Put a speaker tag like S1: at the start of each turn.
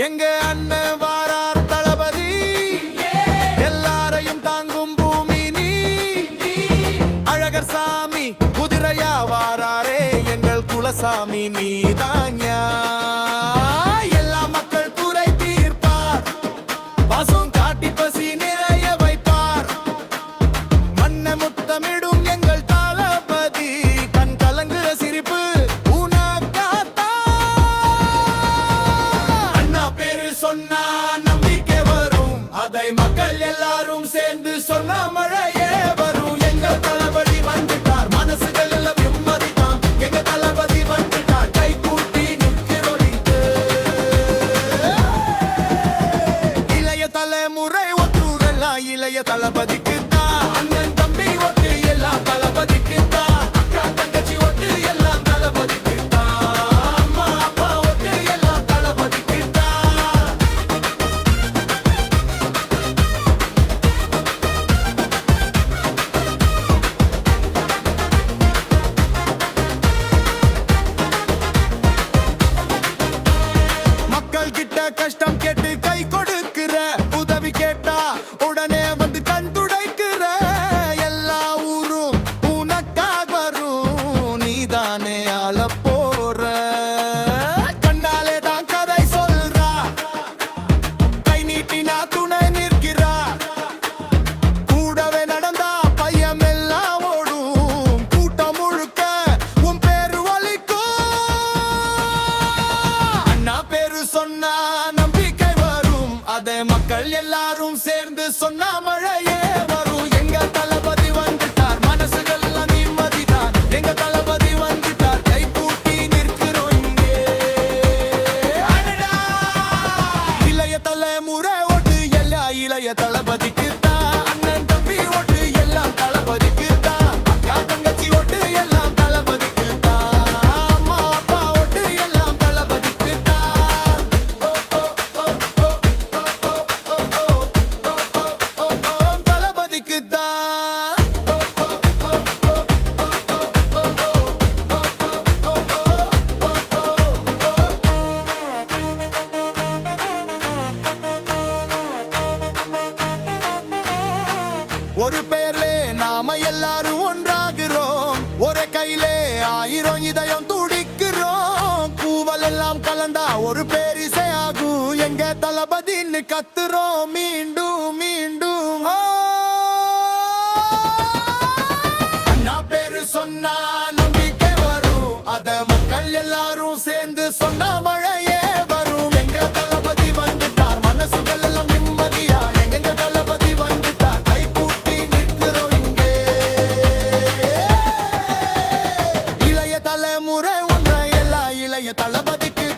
S1: எங்க அண்ணன் வாரார் தளபதி, எல்லாரையும் தாங்கும் பூமி நீ. அழகர் சாமி குதிரையா வாராரே, எங்கள் குலசாமி நீதான்யா. எல்லா மக்கள் குறை தீர்ப்பார், பசும் காட்டி பசி நிறைய வைப்பார். மண்ண முத்தமிடும் எங்கள் தளபதி, கண் கலங்குற சிரிப்பு உனக்காத்தா. அண்ணா பேரு சொன்னா நம்பிக்கை வரும், அதை மக்கள் எல்லாரும் சேர்ந்து சொன்னா மழையே வரும். எங்கள் தளபதி வந்துட்டார், மனசுகள் எல்லாம் நிம்மதிதான். எங்க தளபதி வந்துட்டார், கை கூட்டி நிற்கிறோடித்து. இளைய தலைமுறை ஒற்றுதெல்லாம் இளைய தளபதிக்கு தான். அண்ணன் தம்பி ஒட்டு எல்லாம் தளபதிக்கு தான். அக்கா தங்கச்சி ஒட்டு எல்லாம் தளபதிக்கு தான். அம்மா அப்பா ஒட்டு எல்லாம் தளபதிக்கு தான். மக்கள் கிட்ட கஷ்டம் கேட்டு கை கொடுக்கிற, உதவி கேட்டா உடனே வந்து கண் துடைக்கிற. எல்லா ஊரும் உனக்காக வரும், நீதானே ஆள போற. கண்டாலே தான் கதை சொல்றா, கை நீட்டினா துணை நிற்கிறா. கூடவே நடந்தா பையம் எல்லாம் ஓடும், கூட்டம் முழுக்க உன் பேரு ஒலிக்கும். அண்ணா பேரு சொன்னா நம்பிக்கை வரும், அதை மக்கள் எல்லாரும் சேர்ந்து சொன்னா மழையே வரும். எங்க தளபதி வந்துட்டார், மனசுகள் எல்லாம் நிம்மதிதான். எங்க தளபதி வந்துட்டார், கை கூட்டி நிற்கிறோம் இங்கே. அடடா! இளைய தலைமுறை ஓட்டு எல்லாம் இளைய தளபதிக்கு தான். அண்ணன் தம்பி ஓட்டு எல்லாம் தளபதிக்கு தான். அக்கா தங்கச்சி ஓட்டு எல்லாம் தளபதிக்கு தான். அம்மா அப்பா ஓட்டு எல்லாம் தளபதிக்கு தான். தளபதிக்கு தான். ஒரு பேர்லே நாம எல்லாரும் ஒன்றாகிறோம், ஒரே கையிலே ஆயிரம் இதயம் துடிக்கிறோம். கூவல் எல்லாம் கலந்தா ஒரு பேரிசை ஆகும், எங்க தளபதின்னு கத்துறோம் மீண்டும் மீண்டும். அண்ணா பேரு சொன்னா நம்பிக்கை வரும், அத மக்கள் எல்லாரும் சேர்ந்து சொன்னா மழையே வரும். எங்க தளபதி வந்துட்டார், மனசுகள் எல்லாம் நிம்மதியா. எங்க தளபதி வந்துட்டார், கை கூட்டி நிற்கிறோம் இங்கே. இளைய தலைமுறை ஒன்றை எல்லாம் இளைய தளபதிக்கு